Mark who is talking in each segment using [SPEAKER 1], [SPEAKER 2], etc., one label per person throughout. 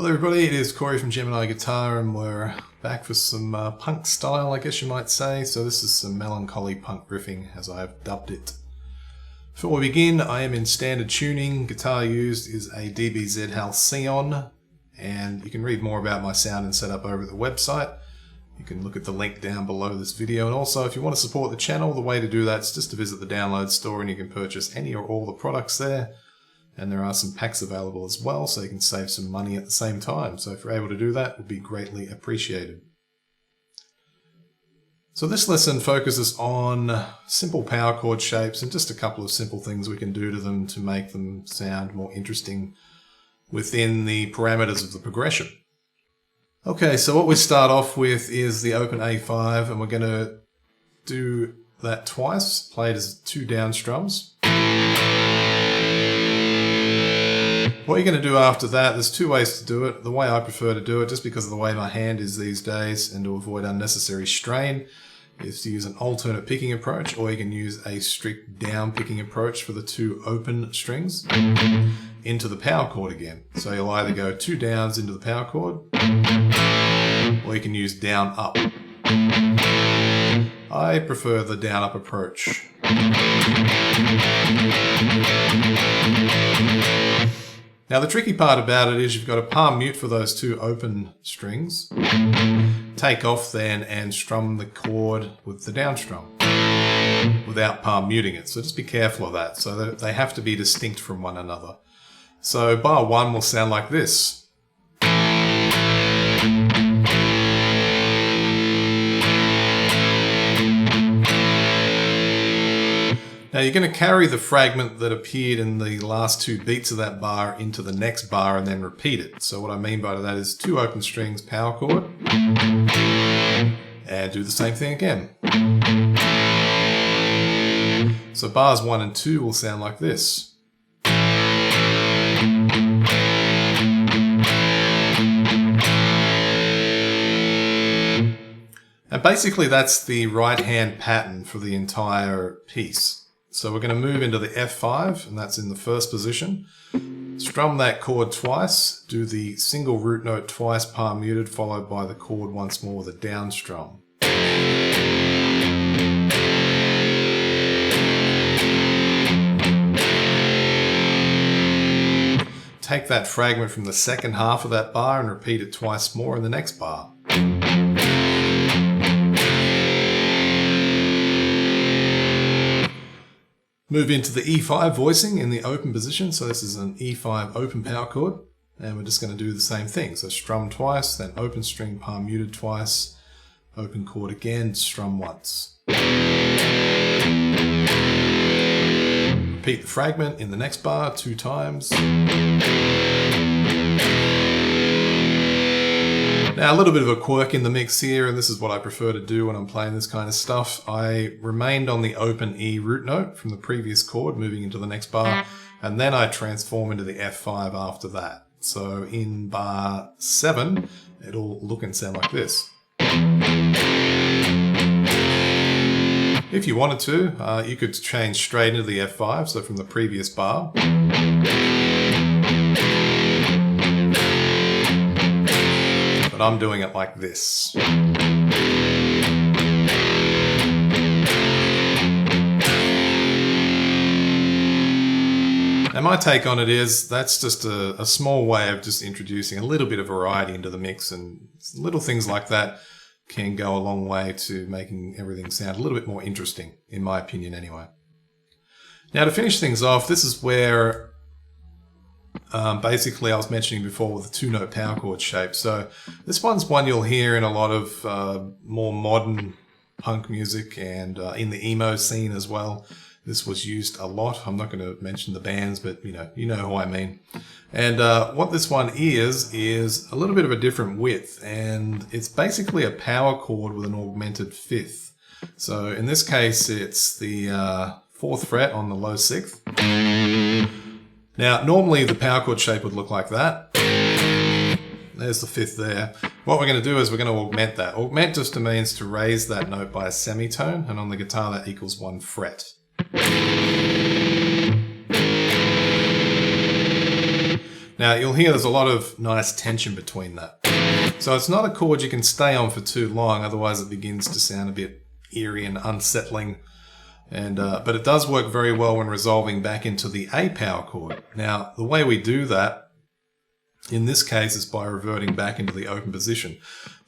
[SPEAKER 1] Hello everybody, it is Corey from Gemini Guitar and we're back for some punk style, I guess you might say. So this is some melancholy punk riffing as I have dubbed it. Before we begin, I am in standard tuning. Guitar used is a DBZ Halcyon, and you can read more about my sound and setup over at the website. You can look at the link down below this video, and also if you want to support the channel, the way to do that is just to visit the download store and you can purchase any or all the products there. And there are some packs available as well, so you can save some money at the same time. So if you're able to do that, it would be greatly appreciated. So this lesson focuses on simple power chord shapes and just a couple of simple things we can do to them to make them sound more interesting within the parameters of the progression. Okay, so what we start off with is the open A5, and we're going to do that twice, played as 2 down strums. What you're going to do after that, there's 2 ways to do it. The way I prefer to do it, just because of the way my hand is these days and to avoid unnecessary strain, is to use an alternate picking approach, or you can use a strict down picking approach for the 2 open strings into the power chord again. So you'll either go 2 downs into the power chord, or you can use down up. I prefer the down up approach. Now the tricky part about it is you've got to palm mute for those 2 open strings, take off then and strum the chord with the down strum without palm muting it. So just be careful of that. So that they have to be distinct from one another. So bar 1 will sound like this. Now you're going to carry the fragment that appeared in the last 2 beats of that bar into the next bar and then repeat it. So what I mean by that is 2 open strings, power chord, and do the same thing again. So bars 1 and 2 will sound like this. And basically that's the right hand pattern for the entire piece. So we're going to move into the F5, and that's in the first position. Strum that chord twice, do the single root note twice palm muted, followed by the chord once more with a down strum. Take that fragment from the second half of that bar and repeat it twice more in the next bar. Move into the E5 voicing in the open position. So this is an E5 open power chord, and we're just going to do the same thing. So strum twice, then open string palm muted twice, open chord again, strum once. Repeat the fragment in the next bar 2 times. Now a little bit of a quirk in the mix here, and this is what I prefer to do when I'm playing this kind of stuff. I remained on the open E root note from the previous chord, moving into the next bar, and then I transform into the F5 after that. So in bar 7, it'll look and sound like this. If you wanted to, you could change straight into the F5, so from the previous bar. But I'm doing it like this. And my take on it is that's just a small way of just introducing a little bit of variety into the mix, and little things like that can go a long way to making everything sound a little bit more interesting, in my opinion anyway. Now to finish things off, this is where basically I was mentioning before with the 2-note power chord shape. So this one's one you'll hear in a lot of more modern punk music and in the emo scene as well. This was used a lot. I'm not going to mention the bands, but you know who I mean. And what this one is a little bit of a different width, and it's basically a power chord with an augmented 5th. So in this case, it's the 4th fret on the low 6th. Now, normally the power chord shape would look like that. There's the 5th there. What we're going to do is we're going to augment that. Augment just means to raise that note by a semitone, and on the guitar that equals 1 fret. Now you'll hear there's a lot of nice tension between that. So it's not a chord you can stay on for too long, otherwise it begins to sound a bit eerie and unsettling. But it does work very well when resolving back into the A power chord. Now the way we do that in this case is by reverting back into the open position.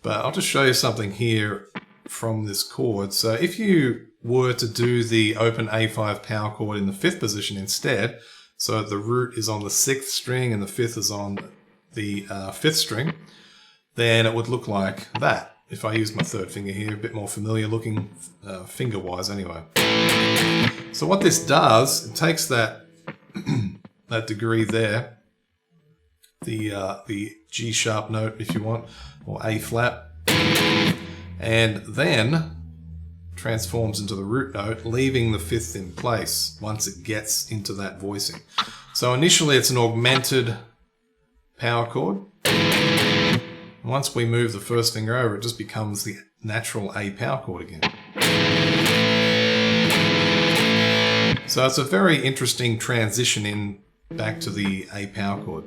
[SPEAKER 1] But I'll just show you something here from this chord. So if you were to do the open A5 power chord in the 5th position instead, so the root is on the 6th string and the 5th is on the 5th string, then it would look like that. If I use my 3rd finger here, a bit more familiar looking finger-wise anyway. So what this does, it takes that, that degree there, the G sharp note if you want, or A flat, and then transforms into the root note, leaving the 5th in place once it gets into that voicing. So initially it's an augmented power chord. Once we move the 1st finger over, it just becomes the natural A power chord again. So it's a very interesting transition in back to the A power chord.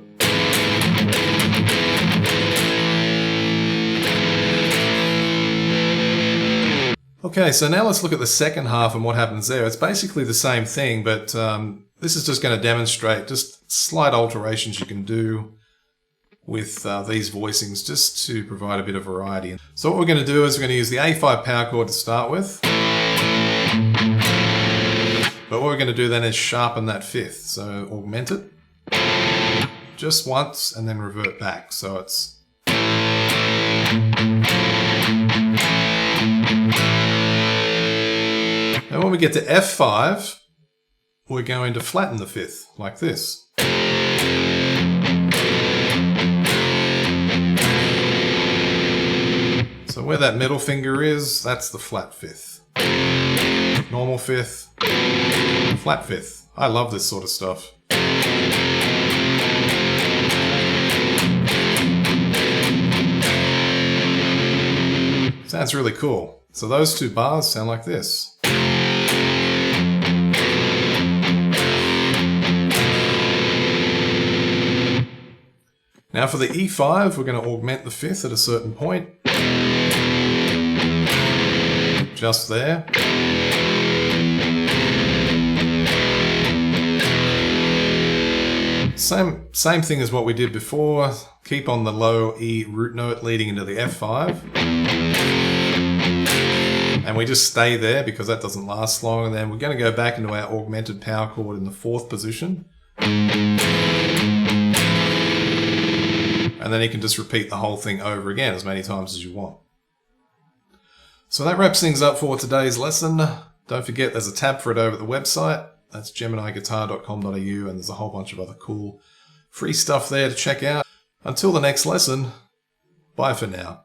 [SPEAKER 1] Okay, so now let's look at the second half and what happens there. It's basically the same thing, but this is just going to demonstrate just slight alterations you can do with these voicings just to provide a bit of variety. So what we're going to do is we're going to use the A5 power chord to start with. But what we're going to do then is sharpen that 5th. So augment it just once and then revert back. So it's... And when we get to F5, we're going to flatten the 5th, like this. So where that middle finger is, that's the flat 5th. Normal 5th, flat 5th. I love this sort of stuff. Sounds really cool. So those two bars sound like this. Now for the E5, we're going to augment the 5th at a certain point. Just there. Same thing as what we did before. Keep on the low E root note leading into the F5. And we just stay there because that doesn't last long. And then we're going to go back into our augmented power chord in the 4th position. And then you can just repeat the whole thing over again as many times as you want. So that wraps things up for today's lesson. Don't forget there's a tab for it over at the website. That's geminiguitar.com.au, and there's a whole bunch of other cool free stuff there to check out. Until the next lesson, bye for now.